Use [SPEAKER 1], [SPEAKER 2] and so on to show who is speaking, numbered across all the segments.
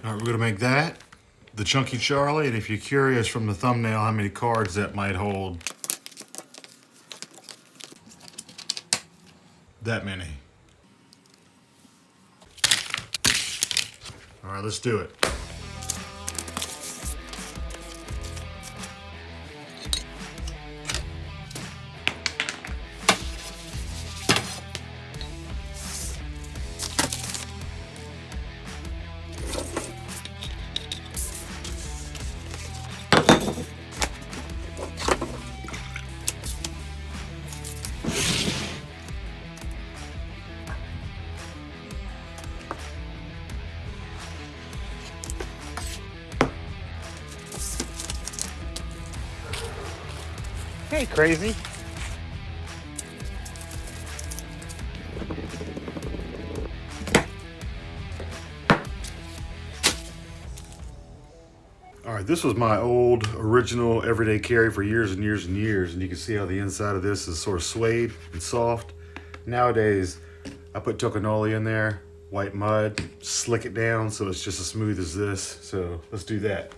[SPEAKER 1] All right, we're gonna make that the Chunky Charlie, and if you're curious from the thumbnail how many cards that might hold, that many. All right, let's do it.
[SPEAKER 2] Hey, crazy.
[SPEAKER 1] All right, this was my old original everyday carry for years and years and years, and you can see how the inside of this is sort of suede and soft. Nowadays, I put tocanoli in there, white mud, slick it down so it's just as smooth as this. So let's do that.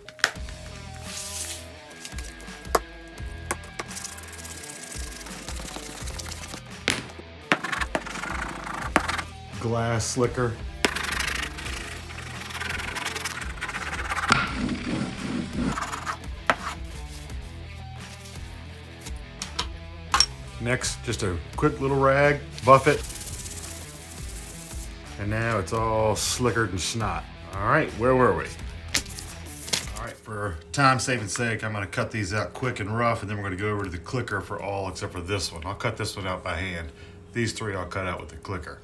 [SPEAKER 1] Glass slicker. Next, just a quick little rag, buff it. And now it's all slickered and snot. All right, where were we? All right, for time saving sake, I'm gonna cut these out quick and rough, and then we're gonna go over to the clicker for all except for this one. I'll cut this one out by hand. These three I'll cut out with the clicker.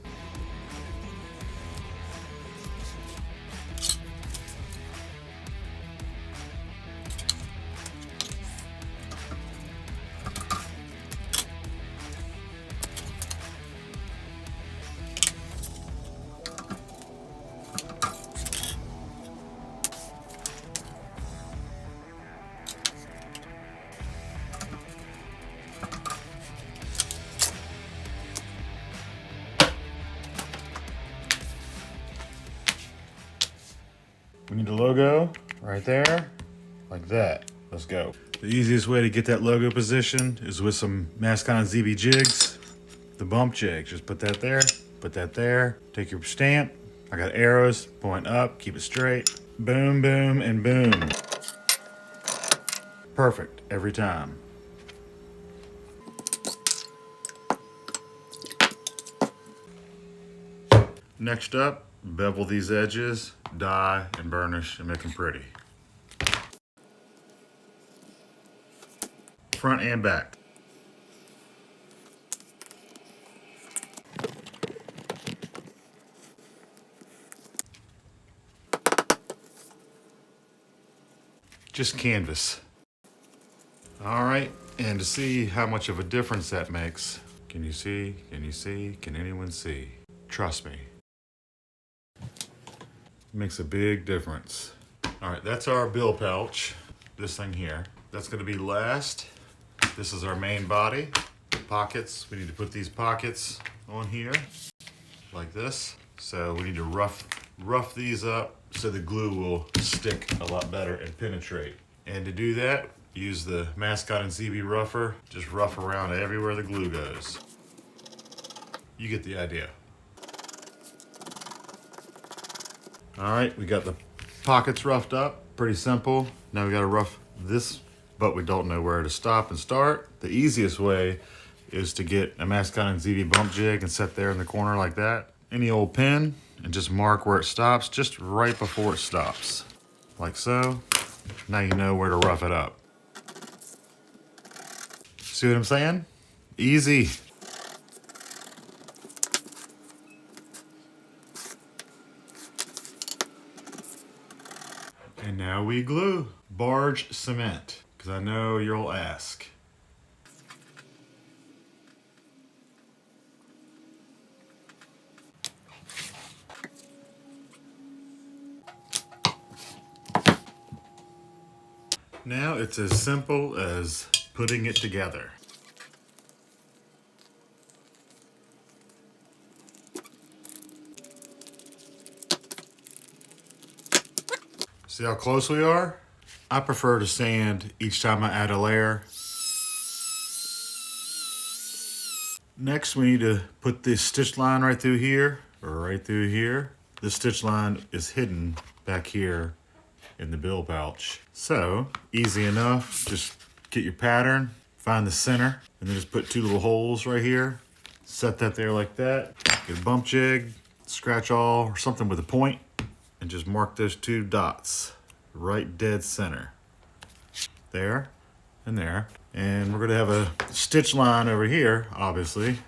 [SPEAKER 1] We need a logo right there, like that. Let's go. The easiest way to get that logo positioned is with some Mascon ZB jigs. The bump jig, just put that there, take your stamp. I got arrows, point up, keep it straight. Boom, boom, and boom. Perfect, every time. Next up, bevel these edges, dye and burnish and make them pretty. Front and back. Just canvas. All right, and to see how much of a difference that makes, can you see, can you see, can anyone see? Trust me. Makes a big difference. All right, that's our bill pouch, this thing here. That's gonna be last. This is our main body. Pockets, we need to put these pockets on here, like this. So we need to rough these up so the glue will stick a lot better and penetrate. And to do that, use the Mascon and ZB rougher. Just rough around everywhere the glue goes. You get the idea. All right, we got the pockets roughed up, pretty simple. Now we gotta rough this, but we don't know where to stop and start. The easiest way is to get a Mascon and ZB bump jig and set there in the corner like that. Any old pin, and just mark where it stops, just right before it stops. Like so. Now you know where to rough it up. See what I'm saying? Easy. And now we glue. Barge cement, because I know you'll ask. Now it's as simple as putting it together. See how close we are? I prefer to sand each time I add a layer. Next, we need to put this stitch line right through here, or right through here. This stitch line is hidden back here in the bill pouch. So, easy enough. Just get your pattern, find the center, and then just put 2 little holes right here. Set that there like that. Get a bump jig, scratch all, or something with a point, and just mark those 2 dots right dead center. There and there. And we're gonna have a stitch line over here, obviously.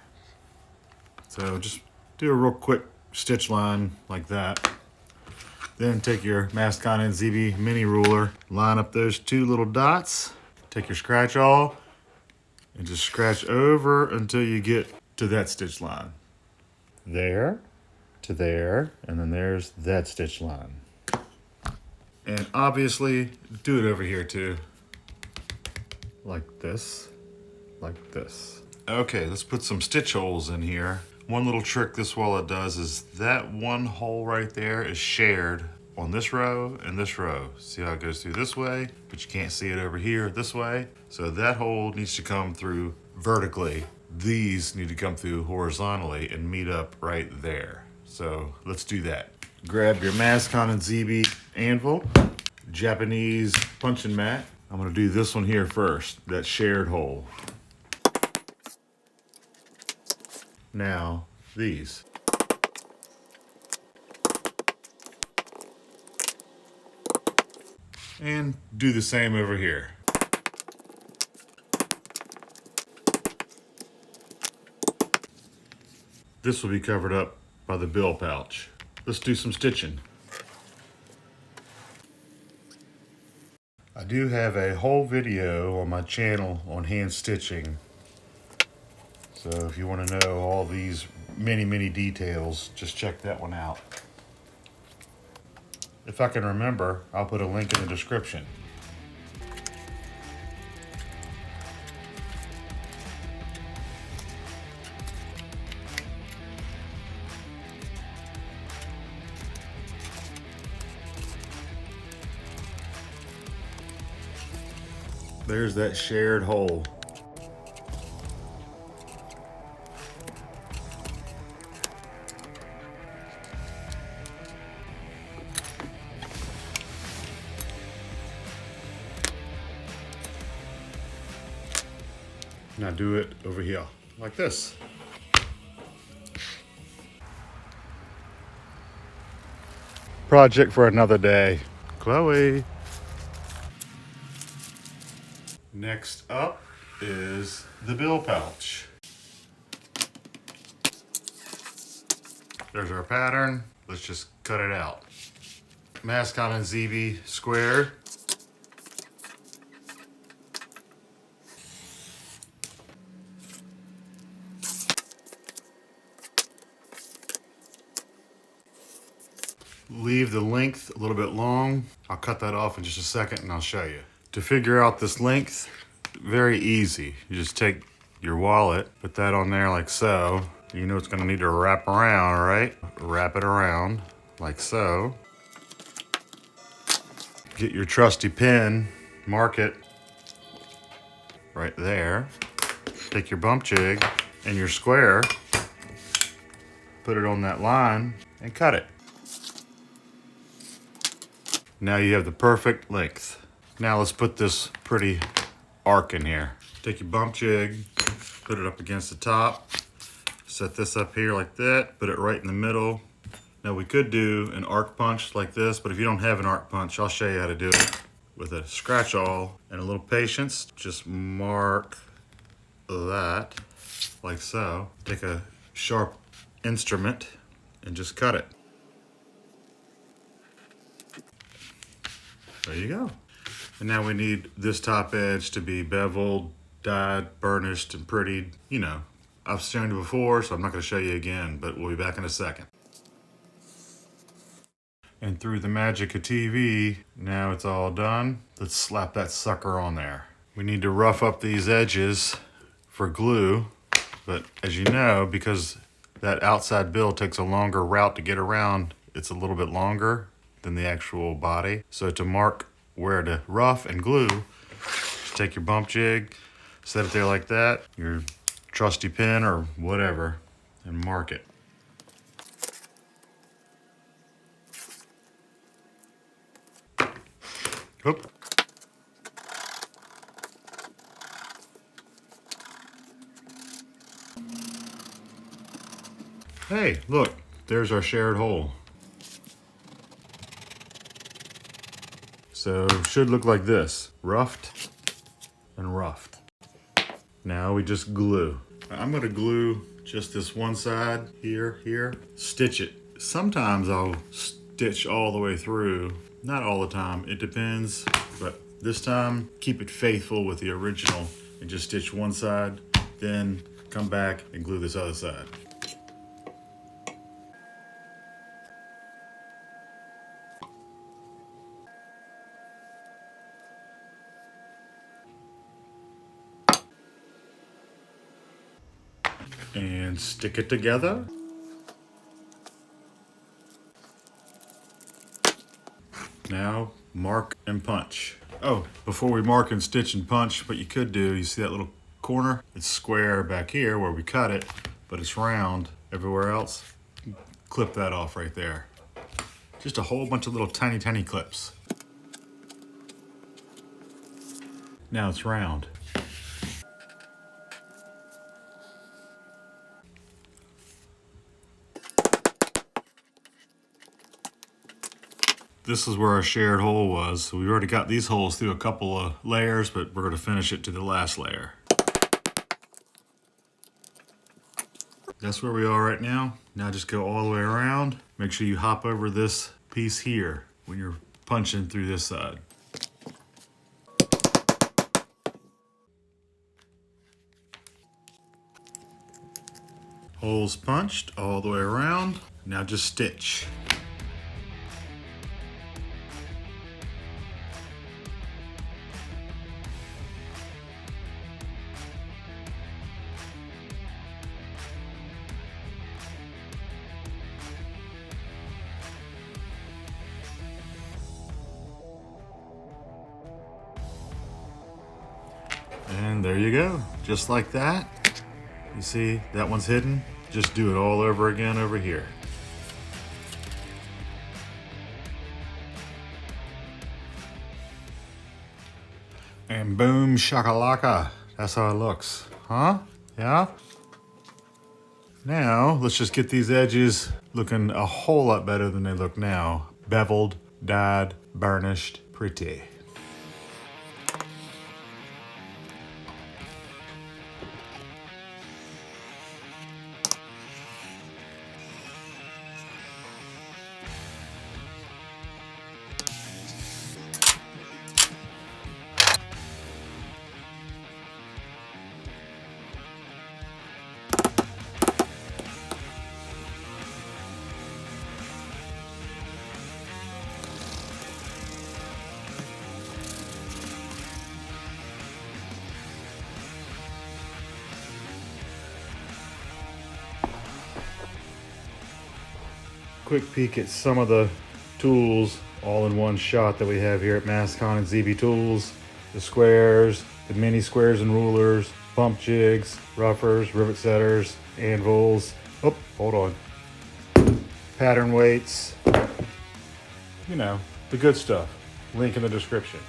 [SPEAKER 1] So just do a real quick stitch line like that. Then take your Mascon and ZB mini ruler, line up those 2 little dots, take your scratch awl, and just scratch over until you get to that stitch line. There to there, and then there's that stitch line. And obviously, do it over here too. Like this, like this. Okay, let's put some stitch holes in here. One little trick this wallet does is that one hole right there is shared on this row and this row. See how it goes through this way, but you can't see it over here this way. So that hole needs to come through vertically. These need to come through horizontally and meet up right there. So let's do that. Grab your Mascon and ZB anvil, Japanese punching mat. I'm gonna do this one here first, that shared hole. Now, these. And do the same over here. This will be covered up by the bill pouch. Let's do some stitching. I do have a whole video on my channel on hand stitching. So if you want to know all these many details, just check that one out. If I can remember, I'll put a link in the description. There's that shared hole. Now do it over here, like this. Project for another day. Chloe. Next up is the bill pouch. There's our pattern. Let's just cut it out. Mascon and ZB square. Leave the length a little bit long. I'll cut that off in just a second and I'll show you. To figure out this length, very easy. You just take your wallet, put that on there like so. You know it's gonna need to wrap around, right? Wrap it around like so. Get your trusty pin, mark it right there. Take your bump jig and your square, put it on that line and cut it. Now you have the perfect length. Now let's put this pretty arc in here. Take your bump jig, put it up against the top, set this up here like that, put it right in the middle. Now we could do an arc punch like this, but if you don't have an arc punch, I'll show you how to do it. With a scratch awl and a little patience, just mark that like so. Take a sharp instrument and just cut it. There you go. And now we need this top edge to be beveled, dyed, burnished, and prettied. You know, I've shown you before, so I'm not gonna show you again, but we'll be back in a second. And through the magic of TV, now it's all done. Let's slap that sucker on there. We need to rough up these edges for glue, but as you know, because that outside bill takes a longer route to get around, it's a little bit longer than the actual body. So to mark where to rough and glue, just take your bump jig, set it there like that, your trusty pen or whatever, and mark it. Oop. Hey, look, there's our shared hole. So should look like this, roughed and roughed. Now we just glue. I'm gonna glue just this one side here, stitch it. Sometimes I'll stitch all the way through, not all the time, it depends, but this time keep it faithful with the original and just stitch one side, then come back and glue this other side. And stick it together. Now mark and punch. Oh, before we mark and stitch and punch, what you could do, you see that little corner? It's square back here where we cut it, but it's round everywhere else. Clip that off right there. Just a whole bunch of little tiny clips. Now it's round. This is where our shared hole was. So we already got these holes through a couple of layers, but we're gonna finish it to the last layer. That's where we are right now. Now just go all the way around. Make sure you hop over this piece here when you're punching through this side. Holes punched all the way around. Now just stitch. And there you go, just like that. You see, that one's hidden. Just do it all over again over here. And boom shakalaka. That's how it looks, huh? Yeah? Now, let's just get these edges looking a whole lot better than they look now. Beveled, dyed, burnished, pretty. Quick peek at some of the tools all in one shot that we have here at Mascon and ZB Tools. The squares, the mini squares and rulers, bump jigs, roughers, rivet setters, anvils. Oh, hold on. Pattern weights. You know, the good stuff. Link in the description.